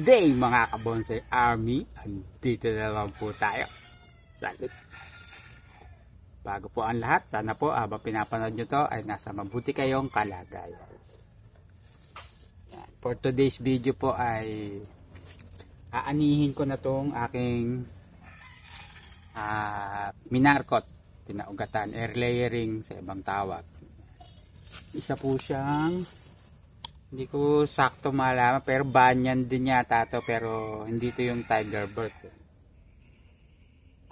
day mga kabonsai army, andito na naman po tayo. Salut. Bago po ang lahat, sana po habang pinapanood nyo to ay nasa mabuti kayong kalagayan. Yan. For today's video po ay aanihin ko na tong aking minarkot, pinaugatan, air layering sa ibang tawag. Isa po siyang, hindi ko sakto malaman, pero banyan din yata to, pero hindi to yung tiger bird.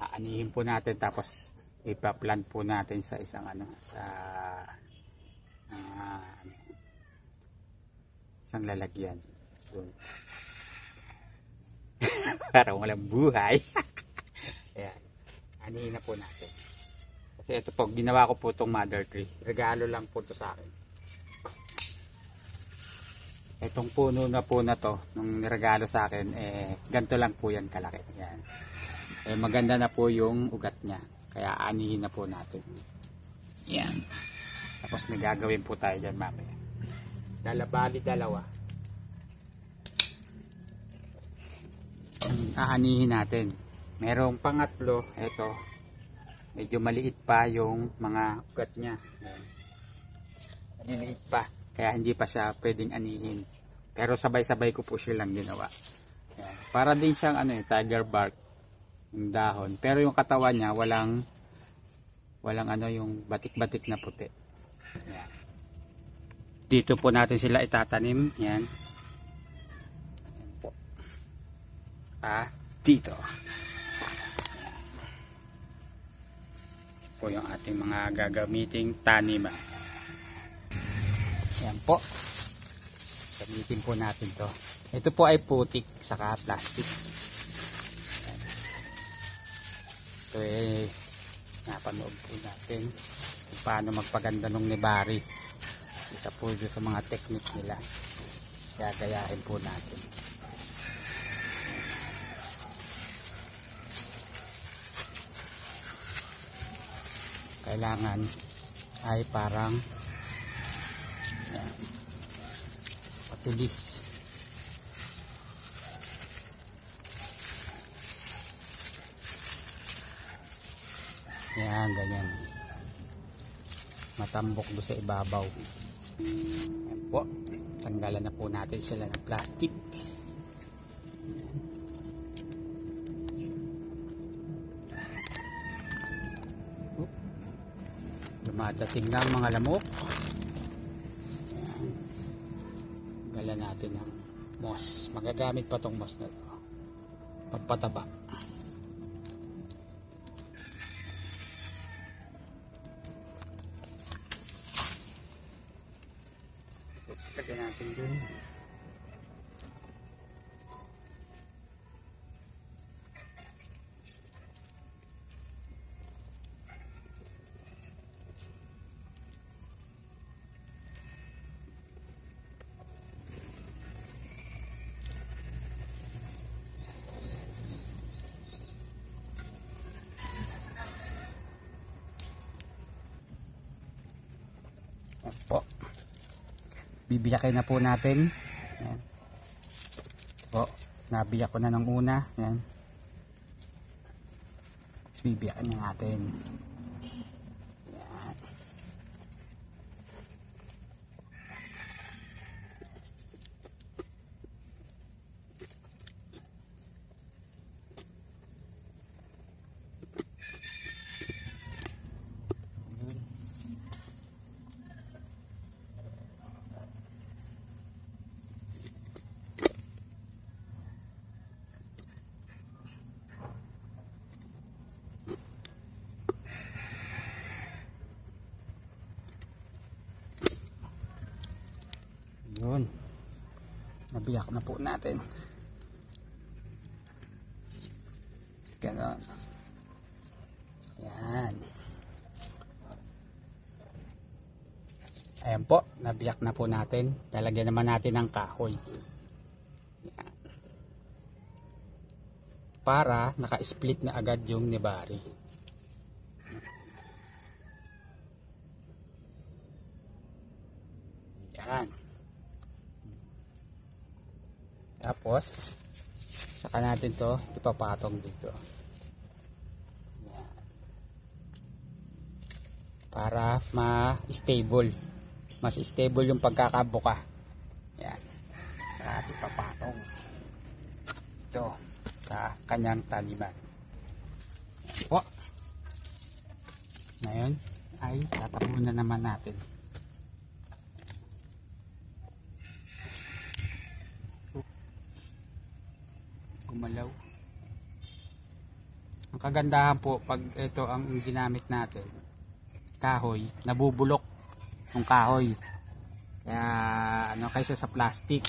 Aanihin po natin, tapos ipaplant po natin sa isang isang lalagyan. Parang walang buhay. Ayan, anihin na po natin. Kasi ito po, ginawa ko po itong mother tree. Regalo lang po to sa akin. Itong puno na po na to, nung niregalo sa akin, ganito lang po yan kalaki. Yan. Maganda na po yung ugat niya. Kaya anihin na po natin. Yan. Tapos may gagawin po tayo dyan mamaya. Dalawa. Aanihin natin. Merong pangatlo, ito. Medyo maliit pa yung mga ugat niya. Yan. Maliit pa. Kaya hindi pa siya pwedeng anihin. Pero sabay-sabay ko po silang ginawa. Ayan. Para din siyang tiger bark. Yung dahon. Pero yung katawan niya walang yung batik-batik na puti. Ayan. Dito po natin sila itatanim. Yan. Ayan po. Dito. Ayan. Po yung ating mga gagamiting taniman. Yan po. Gamitin po natin to. Ito po ay putik saka plastic. Yan. Ito ay napanood po natin kung paano magpaganda ng nebari. Isa po dito sa mga technique nila. Gagayahin po natin. Kailangan ay parang patulis. Yan, ganyan. Matambok doon sa ibabaw. Yan po. Tanggalan na po natin sila ng plastic. Dumadating na ang mga lamok. Gala natin ng moss. Magagamit pa tong moss na ito. Pagpataba. Lagyan natin dun. Po. Bibiyakin na po natin. Yan. Po, nabiyak ko na ng una. Yan. Tapos bibiyakin na natin. Yan. Yun. Nabiyak na po natin. Ganon. Yan. Ayan po. Nabiyak na po natin. Lalagyan naman natin ng kahoy. Yan. Para naka-split na agad yung nebari. Yan. Tapos Saka natin to ipapatong dito. Yan. Para ma-stable. Mas stable yung pagkakabuka. Yan. Saka natin ipapatong. Ito sa kanyang taliman. Yan po. Ngayon ay tatapunan na naman natin. Gumalaw. Ang kagandahan po pag ito ang ginamit natin, kahoy, nabubulok yung kahoy. Kaya ano, kaysa sa plastic.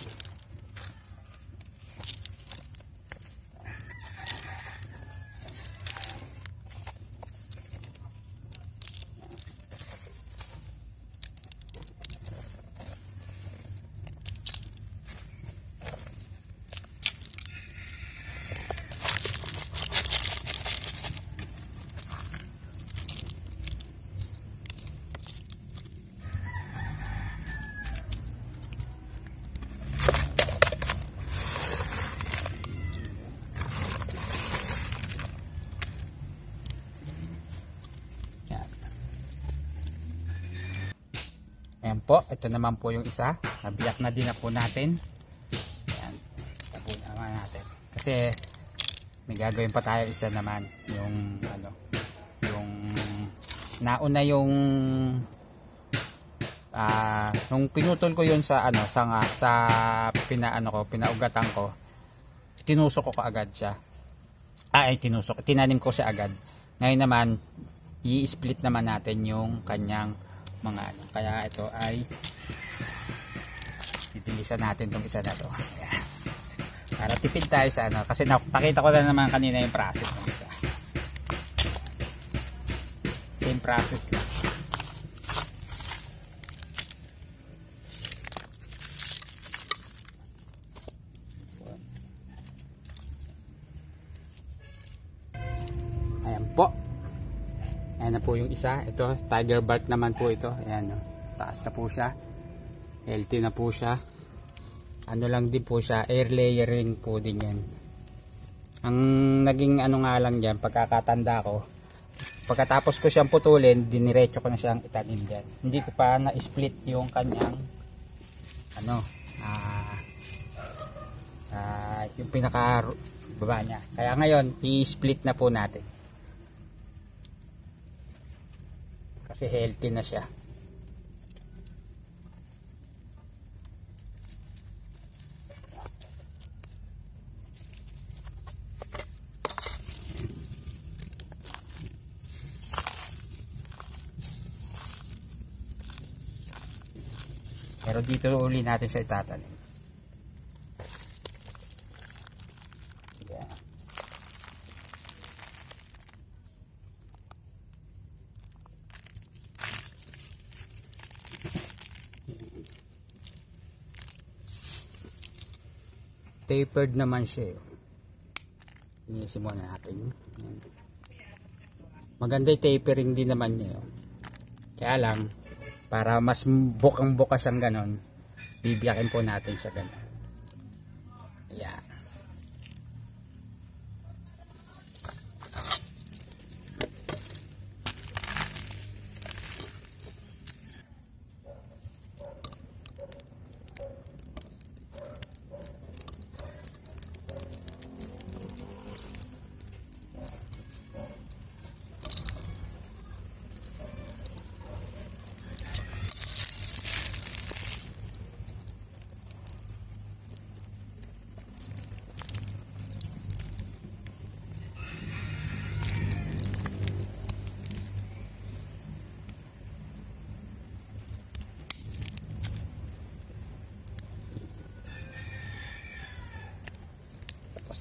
Ayan po, ito naman po yung isa. Nabiyak na din na po natin. Ayan, tapo naman natin. Kasi may gagawin pa tayo isa naman. Yung ano, yung nauna yung nung pinutol ko yun sa ano, sa pinaugatan ko. Tinusok ko kaagad siya. Tinanim ko siya agad. Ngayon naman, i-split naman natin yung kanyang mga ano. Kaya ito ay pipilisan natin tong isa na to. Ayan. Para tipid tayo sa ano, kasi nakita ko na naman kanina yung process ng isa. Same process lang. Ayan po. Ayan na po yung isa. Ito, tiger bark naman po ito. Ayan, no. Taas na po siya. Healthy na po siya. Ano lang din po siya, air layering po din yan. Ang naging ano nga lang dyan, pagkakatanda ko, pagkatapos ko siyang putulin, diniretso ko na siyang itanim dyan. Hindi ko pa na-split yung kanyang ano, yung pinaka baba niya. Kaya ngayon, i-split na po natin. Kasi healthy na siya. Pero dito uli natin siya itatanim. Yeah. Tapered naman siya. Inisin muna natin. Maganda yung tapering din naman niya. Kaya lang, para mas bukang-buka siyang ganon, bibiyakin po natin siya ganon. Ayan.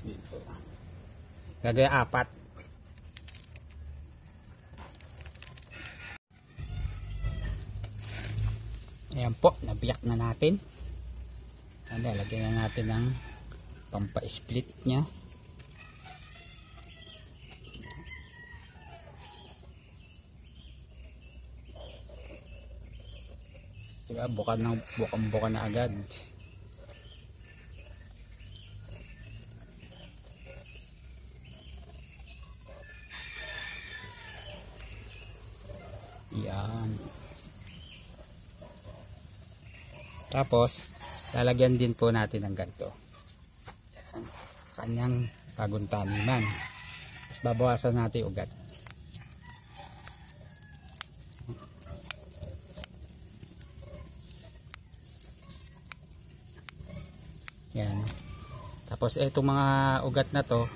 Dito. Gagawin 4. Ayan po, nabiyak na natin. Lagyan na natin ng pampa-split nya. Diba, bukang-buka na agad. Yan. Tapos, lalagyan din po natin ng ganito. Yan. Sa kanyang bagong taniman. Tapos, babawasan natin ugat. Yan. Tapos, itong mga ugat na to,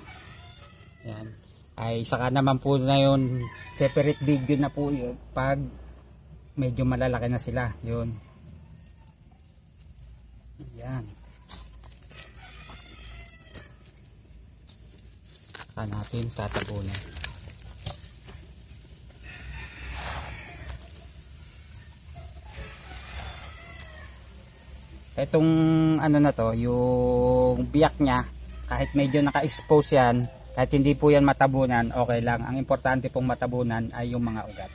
yan, ay saka naman po na yun, separate video na po yun pag medyo malalaki na sila. Yun. Yan. Saka natin tatapunan. Itong ano na to, yung biyak niya, kahit medyo naka-expose yan, kahit hindi po yan matabunan, okay lang. Ang importante pong matabunan ay yung mga ugat.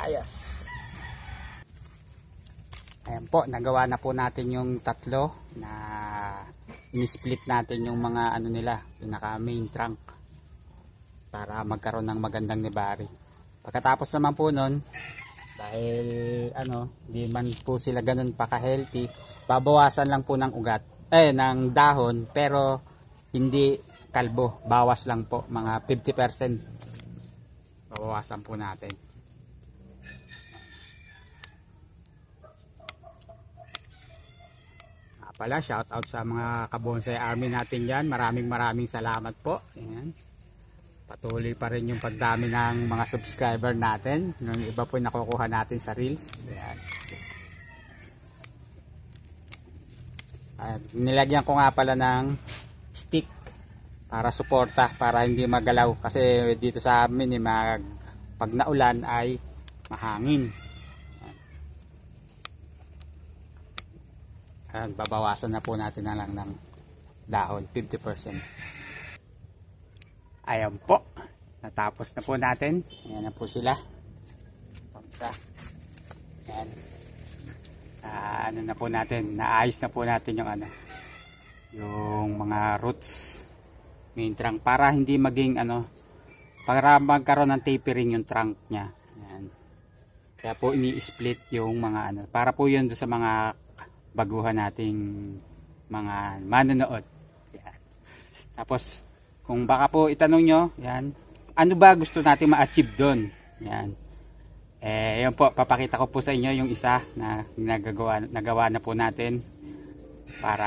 Ayos. Ayan po, nagawa na po natin yung tatlo na in-split natin yung mga ano nila, pinaka main trunk para magkaroon ng magandang nebari. Pagkatapos naman po nun, dahil ano, di man po sila ganun pa ka-healthy, babawasan lang po ng ugat, ng dahon, pero hindi kalbo, bawas lang po, mga 50% babawasan po natin. Pala, shout out sa mga kabonsai army natin dyan. Maraming salamat po. Ayan. Patuloy pa rin yung pagdami ng mga subscriber natin. Yung iba po nakukuha natin sa reels. Ayan. Nilagyan ko nga pala ng stick para suporta, para hindi magalaw. Kasi dito sa amin, pag naulan ay mahangin. Babawasan na po natin na lang ng dahon, 50%. Ayan po, natapos na po natin. Ayan na po sila. Pamsa. Ayan. Ano na po natin, naayos na po natin yung yung mga roots, main trunk, para hindi maging para magkaroon ng tapering yung trunk nya. Ayan. Kaya po ini-split yung mga para po yun sa mga baguhan nating mga manonood. Yan. Tapos kung baka po itanong nyo, yan, ano ba gusto natin ma-achieve doon? Yan. Yun po, papakita ko po sa inyo yung isa na nagawa na po natin para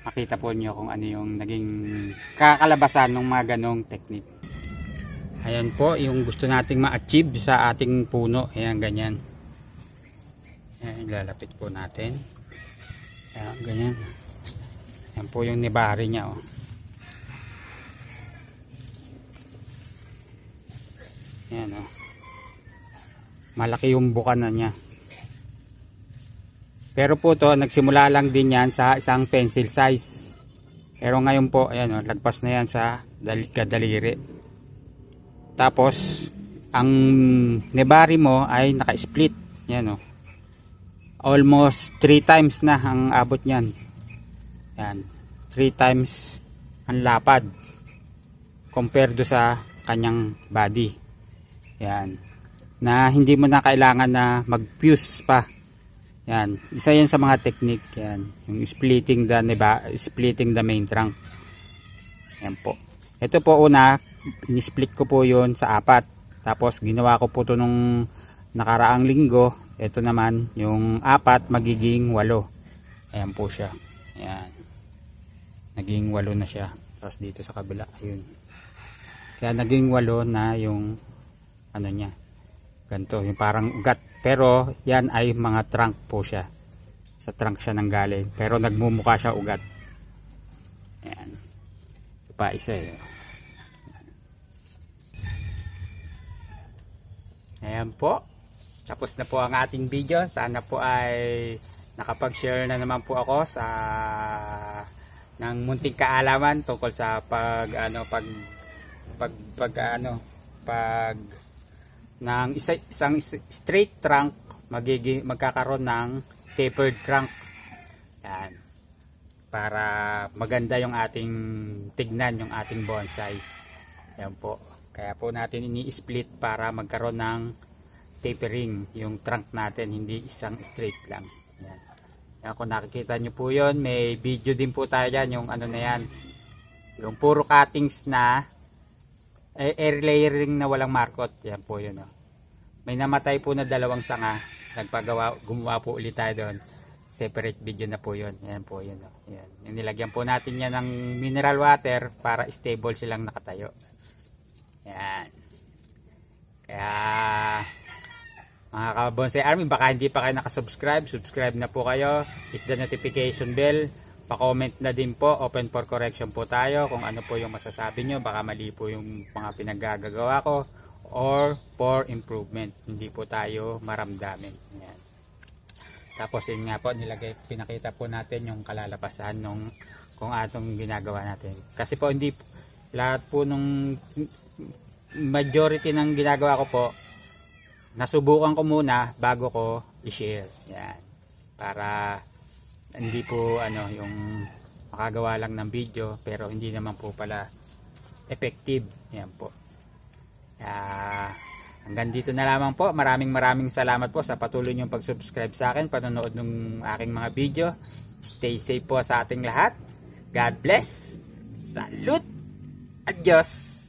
makita po nyo kung ano yung naging kakalabasan ng mga ganong technique. Ayan po yung gusto nating ma-achieve sa ating puno. Ayan, ganyan. Ayan, ilalapit po natin. Ayan, ganyan. Ayan po yung nibari niya. Ayan, malaki yung bukana niya. Pero po to, nagsimula lang din yan sa isang pencil size. Pero ngayon po, ayan, lagpas na yan sa kadaliri. Tapos ang nibari mo ay naka-split. Yan almost 3 times na ang abot niyan. Yan, 3 times ang lapad compared do sa kanyang body. Yan, na hindi mo na kailangan na mag-fuse pa. Yan, isa yan sa mga technique. Yan, yung splitting the main trunk. Yan po. Ito po una, in-split ko po yun sa 4. Tapos ginawa ko po ito nung nakaraang linggo. Ito naman yung 4 magiging 8. Ayan po siya. Ayan. Naging 8 na siya. Tapos dito sa kabila, ayun. Kaya naging 8 na yung niya. Ganito, yung parang ugat. Pero yan ay mga trunk po siya. Sa trunk siya nanggaling. Pero nagmumukha siya ugat. Ayan. Ito pa isa eh. Ayan po. Tapos na po ang ating video. Sana po ay nakapag-share na naman po ako sa ng munting kaalaman tungkol sa pag ng isang straight trunk magkakaroon ng tapered trunk. Yan. Para maganda yung ating tignan, yung ating bonsai. Yan po. Kaya po natin ini-split para magkaroon ng tapering yung trunk natin, hindi isang straight lang. Yan. Yan, kung nakikita nyo po yun, may video din po tayo dyan, yung ano na yan, yung puro cuttings na air layering na walang markot. Yan po yun. Oh. May namatay po na 2 sanga, gumawa po ulit tayo doon. Separate video na po yun. Yan po yun. Oh. Yan. Yung nilagyan po natin yan ng mineral water para stable silang nakatayo. Yan. Kaya mga ka-Bonsai Army, baka hindi pa kayo nakasubscribe, subscribe na po kayo, hit the notification bell, pa-comment na din po, open for correction po tayo kung ano po yung masasabi nyo, baka mali po yung mga pinaggagawa ko, or for improvement, hindi po tayo maramdamin. Yan. Tapos yun nga po, pinakita po natin yung kalalabasan nung kung atong ginagawa natin. Kasi po hindi, lahat po nung majority ng ginagawa ko po, nasubukan ko muna bago ko i-share. Yan. Para hindi po yung makagawa lang ng video pero hindi naman po pala effective. Yan po. Hanggang dito na lamang po. Maraming salamat po sa patuloy niyong pag-subscribe sa akin, panonood ng aking mga video. Stay safe po sa ating lahat. God bless. Salute. Adios.